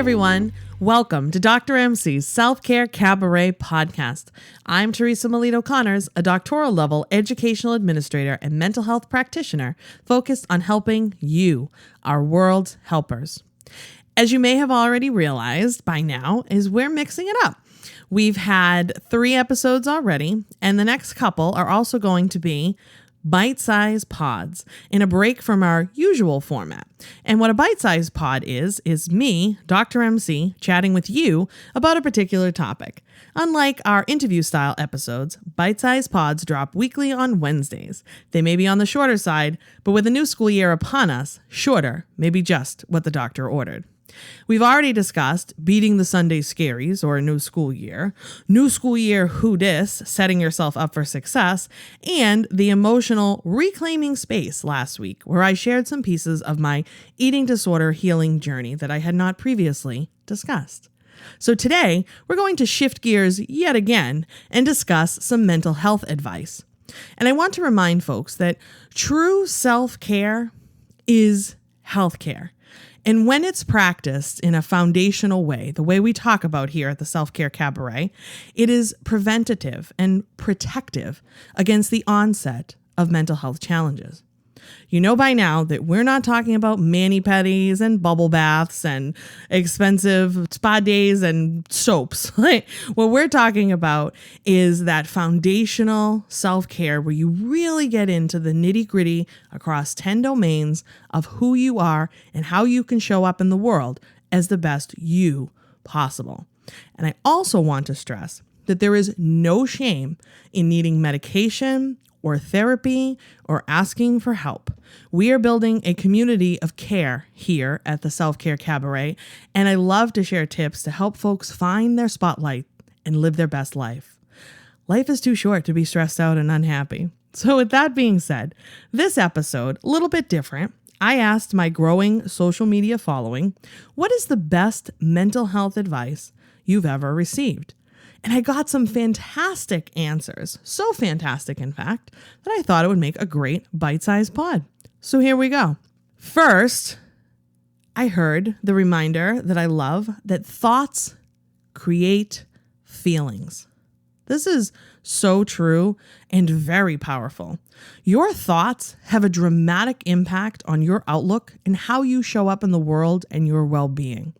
everyone. Welcome to Dr. MC's Self-Care Cabaret podcast. I'm Teresa Melito-Conners, a doctoral level educational administrator and mental health practitioner focused on helping you, our world's helpers. As you may have already realized by now, is we're mixing it up. We've had 3 episodes already, and the next couple are also going to be bite-sized pods in a break from our usual format. And what a bite-sized pod is me, Dr. MC, chatting with you about a particular topic. Unlike our interview-style episodes, bite-sized pods drop weekly on Wednesdays. They may be on the shorter side, but with the new school year upon us, shorter may be just what the doctor ordered. We've already discussed beating the Sunday scaries or a new school year who dis, setting yourself up for success, and the emotional reclaiming space last week, where I shared some pieces of my eating disorder healing journey that I had not previously discussed. So today, we're going to shift gears yet again and discuss some mental health advice. And I want to remind folks that true self-care is healthcare. And when it's practiced in a foundational way, the way we talk about here at the Self-Care Cabaret, it is preventative and protective against the onset of mental health challenges. You know by now that we're not talking about mani-pedis and bubble baths and expensive spa days and soaps. What we're talking about is that foundational self-care where you really get into the nitty-gritty across 10 domains of who you are and how you can show up in the world as the best you possible. And I also want to stress that there is no shame in needing medication or therapy, or asking for help. We are building a community of care here at the Self-Care Cabaret, and I love to share tips to help folks find their spotlight and live their best life. Life is too short to be stressed out and unhappy. So with that being said, this episode, a little bit different, I asked my growing social media following, what is the best mental health advice you've ever received? And I got some fantastic answers, so fantastic, in fact, that I thought it would make a great bite-sized pod. So here we go. First, I heard the reminder that I love that thoughts create feelings. This is so true and very powerful. Your thoughts have a dramatic impact on your outlook and how you show up in the world and your well-being.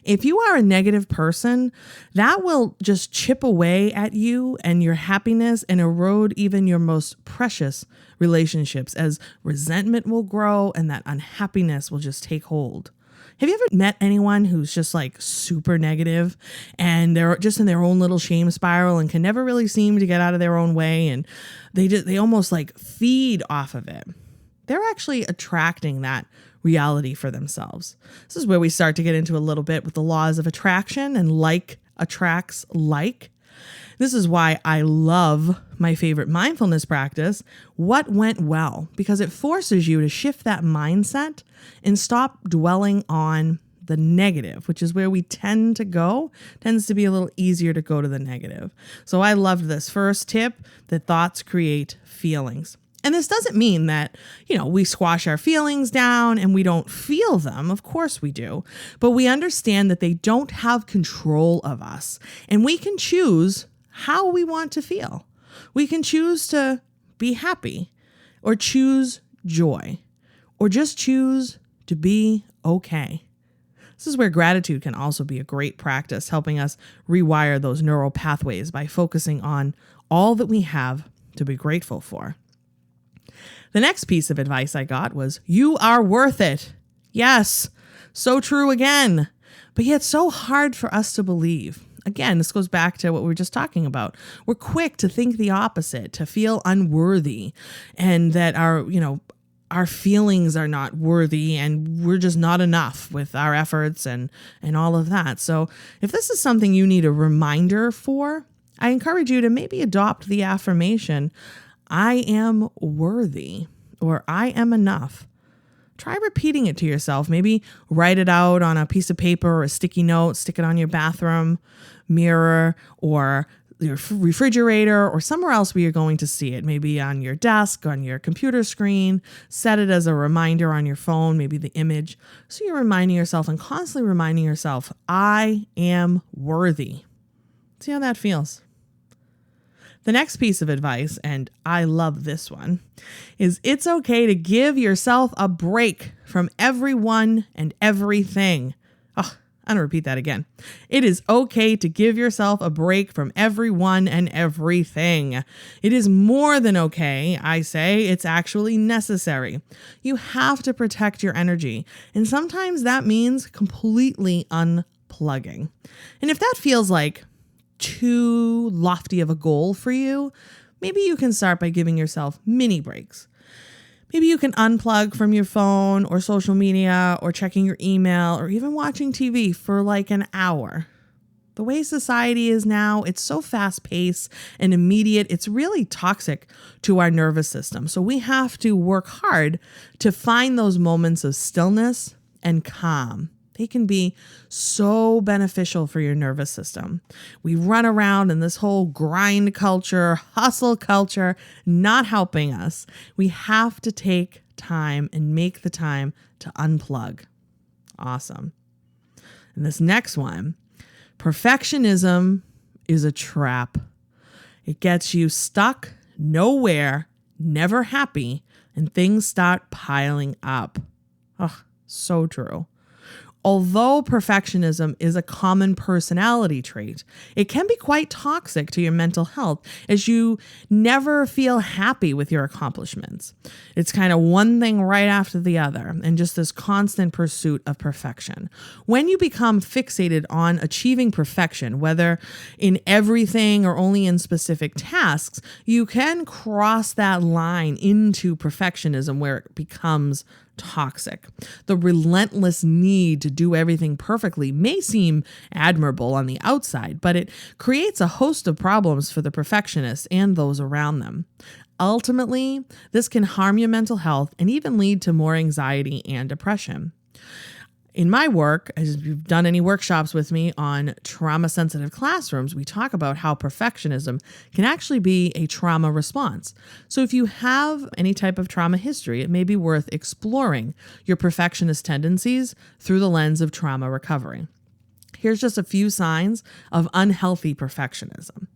If you are a negative person, that will just chip away at you and your happiness and erode even your most precious relationships as resentment will grow and that unhappiness will just take hold. Have you ever met anyone who's just like super negative and they're just in their own little shame spiral and can never really seem to get out of their own way, and they almost like feed off of it? They're actually attracting that reality for themselves. This is where we start to get into a little bit with the laws of attraction and like attracts like. This is why I love my favorite mindfulness practice, What Went Well, because it forces you to shift that mindset and stop dwelling on the negative, which is where we tend to go. Tends to be a little easier to go to the negative. So I loved this first tip, that thoughts create feelings. And this doesn't mean that, we squash our feelings down and we don't feel them. Of course we do. But we understand that they don't have control of us. And we can choose how we want to feel. We can choose to be happy, or choose joy, or just choose to be okay. This is where gratitude can also be a great practice, helping us rewire those neural pathways by focusing on all that we have to be grateful for. The next piece of advice I got was, you are worth it. Yes, so true again, but yet so hard for us to believe. Again, this goes back to what we were just talking about. We're quick to think the opposite, to feel unworthy, and that our feelings are not worthy and we're just not enough with our efforts and all of that. So if this is something you need a reminder for, I encourage you to maybe adopt the affirmation, I am worthy, or I am enough. Try repeating it to yourself. Maybe write it out on a piece of paper or a sticky note, stick it on your bathroom mirror, or your refrigerator or somewhere else where you're going to see it, maybe on your desk, on your computer screen. Set it as a reminder on your phone, maybe the image. So you're reminding yourself and constantly reminding yourself, I am worthy. See how that feels. The next piece of advice, and I love this one, is it's okay to give yourself a break from everyone and everything. Oh, I'm going to repeat that again. It is okay to give yourself a break from everyone and everything. It is more than okay, I say. It's actually necessary. You have to protect your energy, and sometimes that means completely unplugging. And if that feels like too lofty of a goal for you, maybe you can start by giving yourself mini breaks. Maybe you can unplug from your phone or social media or checking your email or even watching TV for like an hour. The way society is now, it's so fast-paced and immediate, it's really toxic to our nervous system. So we have to work hard to find those moments of stillness and calm. They can be so beneficial for your nervous system. We run around in this whole grind culture, hustle culture, not helping us. We have to take time and make the time to unplug. Awesome. And this next one, perfectionism is a trap. It gets you stuck, nowhere, never happy, and things start piling up. Oh, so true. Although perfectionism is a common personality trait, it can be quite toxic to your mental health as you never feel happy with your accomplishments. It's kind of one thing right after the other and just this constant pursuit of perfection. When you become fixated on achieving perfection, whether in everything or only in specific tasks, you can cross that line into perfectionism where it becomes toxic. The relentless need to do everything perfectly may seem admirable on the outside, but it creates a host of problems for the perfectionists and those around them. Ultimately, this can harm your mental health and even lead to more anxiety and depression. In my work, as you've done any workshops with me on trauma-sensitive classrooms, we talk about how perfectionism can actually be a trauma response. So if you have any type of trauma history, it may be worth exploring your perfectionist tendencies through the lens of trauma recovery. Here's just a few signs of unhealthy perfectionism.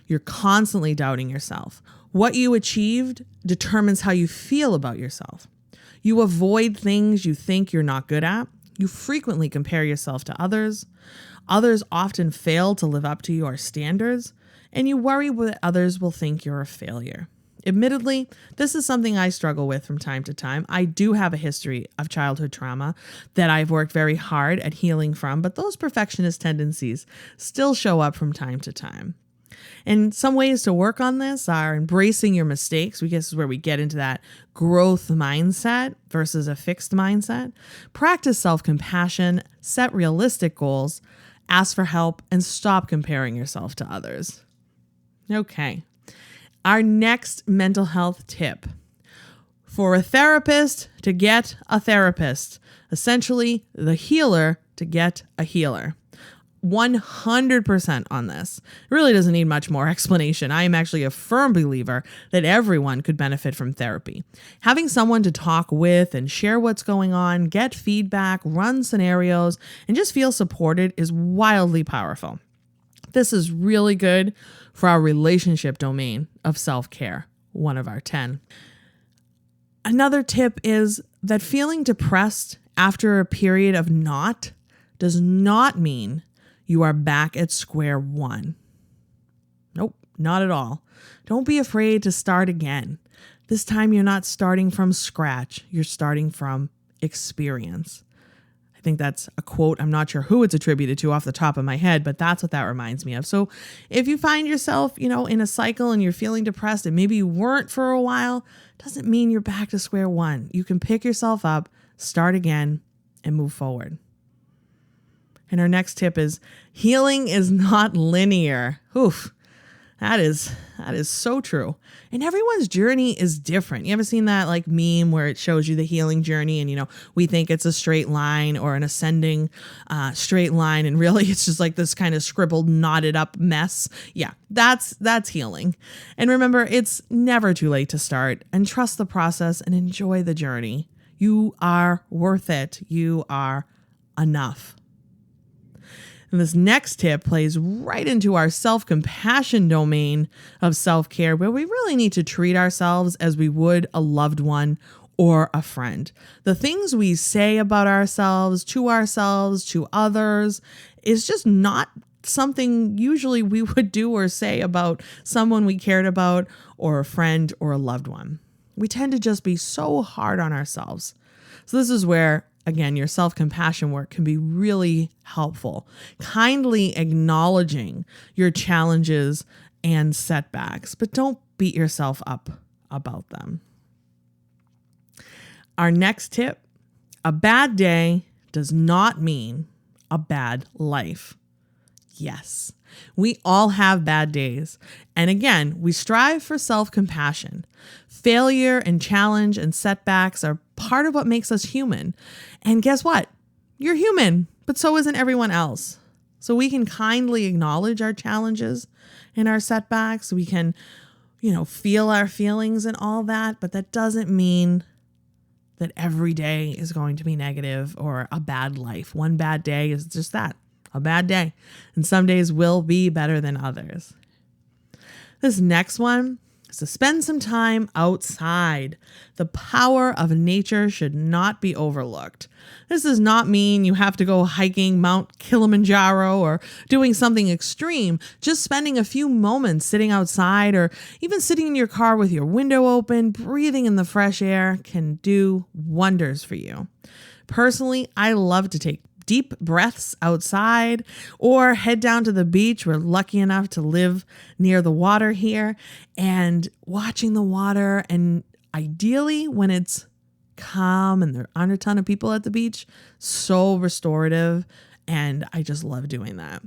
You're constantly doubting yourself. What you achieved determines how you feel about yourself. You avoid things you think you're not good at. You frequently compare yourself to others. Others often fail to live up to your standards, and you worry that others will think you're a failure. Admittedly, this is something I struggle with from time to time. I do have a history of childhood trauma that I've worked very hard at healing from, but those perfectionist tendencies still show up from time to time. And some ways to work on this are embracing your mistakes. We guess is where we get into that growth mindset versus a fixed mindset. Practice self-compassion, set realistic goals, ask for help, and stop comparing yourself to others. Okay. Our next mental health tip. For a therapist to get a therapist. Essentially, the healer to get a healer. 100% on this. It really doesn't need much more explanation. I am actually a firm believer that everyone could benefit from therapy. Having someone to talk with and share what's going on, get feedback, run scenarios, and just feel supported is wildly powerful. This is really good for our relationship domain of self-care, one of our 10. Another tip is that feeling depressed after a period of not does not mean you are back at square one. Nope, not at all. Don't be afraid to start again. This time you're not starting from scratch. You're starting from experience. I think that's a quote. I'm not sure who it's attributed to off the top of my head, but that's what that reminds me of. So if you find yourself, in a cycle and you're feeling depressed and maybe you weren't for a while, doesn't mean you're back to square one. You can pick yourself up, start again, and move forward. And our next tip is healing is not linear. Oof. That is so true. And everyone's journey is different. You ever seen that like meme where it shows you the healing journey and we think it's a straight line or an ascending straight line, and really it's just like this kind of scribbled knotted up mess. Yeah, that's healing. And remember, it's never too late to start, and trust the process and enjoy the journey. You are worth it. You are enough. And this next tip plays right into our self-compassion domain of self-care, where we really need to treat ourselves as we would a loved one or a friend. The things we say about ourselves, to others, is just not something usually we would do or say about someone we cared about or a friend or a loved one. We tend to just be so hard on ourselves. So this is where, again, your self-compassion work can be really helpful. Kindly acknowledging your challenges and setbacks, but don't beat yourself up about them. Our next tip: a bad day does not mean a bad life. Yes, we all have bad days. And again, we strive for self-compassion. Failure and challenge and setbacks are part of what makes us human. And guess what? You're human, but so isn't everyone else. So we can kindly acknowledge our challenges and our setbacks. We can, feel our feelings and all that, but that doesn't mean that every day is going to be negative or a bad life. One bad day is just that, a bad day. And some days will be better than others. This next one is to spend some time outside. The power of nature should not be overlooked. This does not mean you have to go hiking Mount Kilimanjaro or doing something extreme. Just spending a few moments sitting outside or even sitting in your car with your window open, breathing in the fresh air can do wonders for you. Personally, I love to take deep breaths outside or head down to the beach. We're lucky enough to live near the water here, and watching the water, and ideally when it's calm and there aren't a ton of people at the beach, so restorative. And I just love doing that.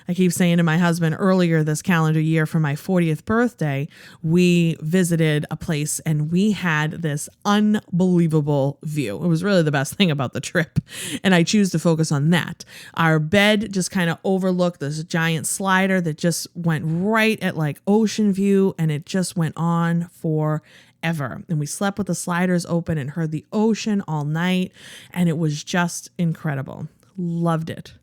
I keep saying to my husband, earlier this calendar year for my 40th birthday, we visited a place and we had this unbelievable view. It was really the best thing about the trip. And I choose to focus on that. Our bed just kind of overlooked this giant slider that just went right at like ocean view, and it just went on forever. And we slept with the sliders open and heard the ocean all night. And it was just incredible. Loved it.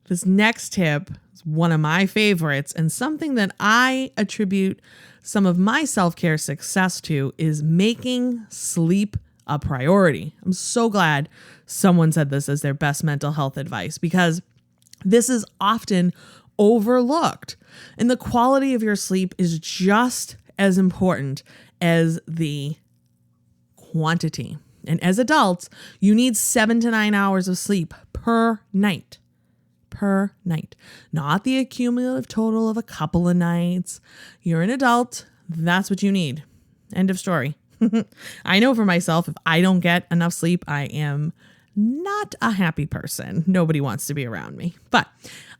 This next tip is one of my favorites, and something that I attribute some of my self-care success to is making sleep a priority. I'm so glad someone said this as their best mental health advice, because this is often overlooked. And the quality of your sleep is just as important as the quantity. And as adults, you need 7 to 9 hours of sleep per night. Per night. Not the accumulative total of a couple of nights. You're an adult. That's what you need. End of story. I know for myself, if I don't get enough sleep, I am not a happy person. Nobody wants to be around me. But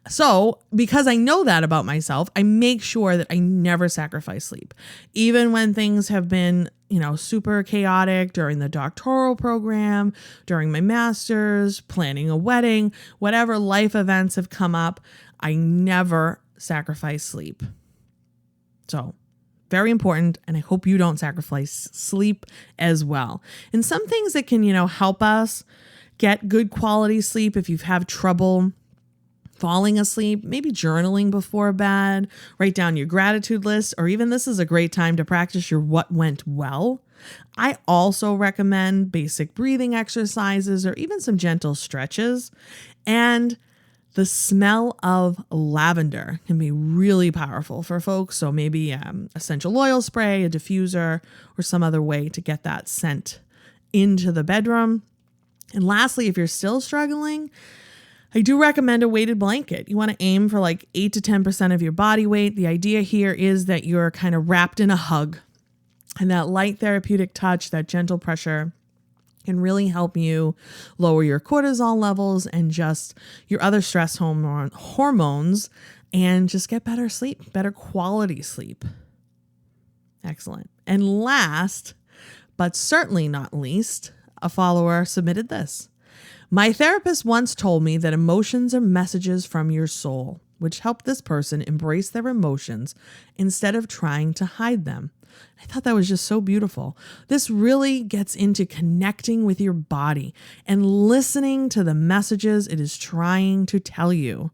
so because I know that about myself, I make sure that I never sacrifice sleep. Even when things have been, super chaotic during the doctoral program, during my master's, planning a wedding, whatever life events have come up, I never sacrifice sleep. So very important. And I hope you don't sacrifice sleep as well. And some things that can, help us get good quality sleep if you have trouble falling asleep, maybe journaling before bed, write down your gratitude list, or even this is a great time to practice your what went well. I also recommend basic breathing exercises or even some gentle stretches. And the smell of lavender can be really powerful for folks. So maybe essential oil spray, a diffuser, or some other way to get that scent into the bedroom. And lastly, if you're still struggling, I do recommend a weighted blanket. You want to aim for like 8 to 10% of your body weight. The idea here is that you're kind of wrapped in a hug, and that light therapeutic touch, that gentle pressure can really help you lower your cortisol levels and just your other stress hormones and just get better sleep, better quality sleep. Excellent. And last, but certainly not least, a follower submitted this. My therapist once told me that emotions are messages from your soul, which helped this person embrace their emotions instead of trying to hide them. I thought that was just so beautiful. This really gets into connecting with your body and listening to the messages it is trying to tell you.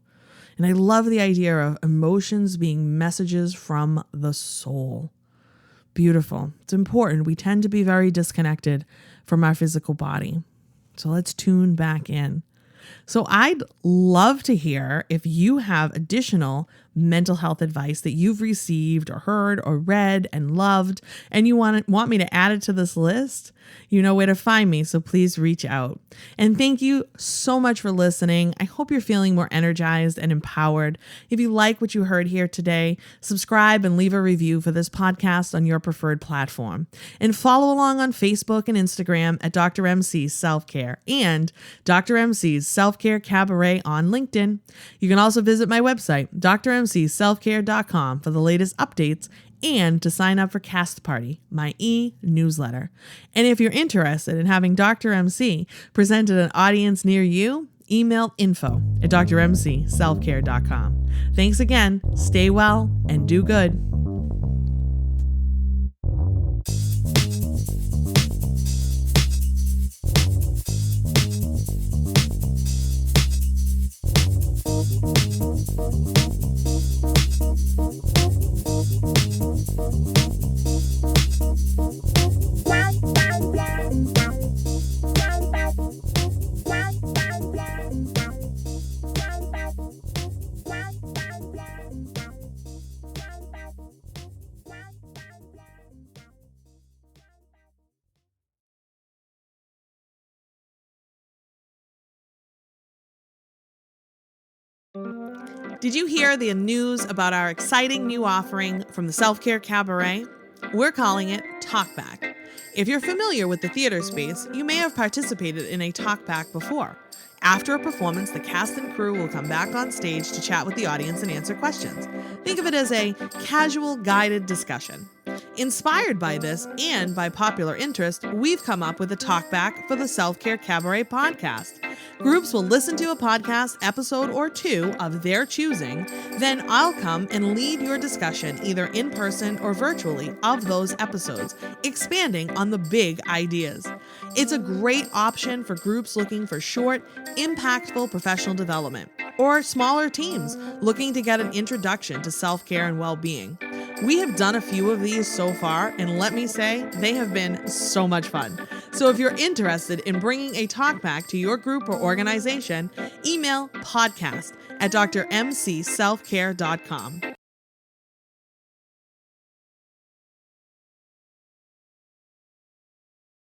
And I love the idea of emotions being messages from the soul. Beautiful. It's important. We tend to be very disconnected from our physical body. So let's tune back in. So I'd love to hear if you have additional mental health advice that you've received or heard or read and loved, and you want me to add it to this list. You know where to find me, so please reach out. And thank you so much for listening. I hope you're feeling more energized and empowered. If you like what you heard here today, subscribe and leave a review for this podcast on your preferred platform. And follow along on Facebook and Instagram at Dr. MC's Self-Care and Dr. MC's Self-Care Cabaret on LinkedIn. You can also visit my website, drmcselfcare.com, for the latest updates and to sign up for Cast Party, my e-newsletter. And if you're interested in having Dr. MC present at an audience near you, email info@drmcselfcare.com. Thanks again, stay well, and do good. Did you hear the news about our exciting new offering from the Self-Care Cabaret? We're calling it Talkback. If you're familiar with the theater space, you may have participated in a Talkback before. After a performance, the cast and crew will come back on stage to chat with the audience and answer questions. Think of it as a casual, guided discussion. Inspired by this and by popular interest, we've come up with a Talkback for the Self-Care Cabaret podcast. Groups will listen to a podcast episode or two of their choosing, then I'll come and lead your discussion either in person or virtually of those episodes, expanding on the big ideas. It's a great option for groups looking for short, impactful professional development, or smaller teams looking to get an introduction to self-care and well-being. We have done a few of these so far, and let me say, they have been so much fun. So if you're interested in bringing a talkback to your group or organization, email podcast@drmcselfcare.com.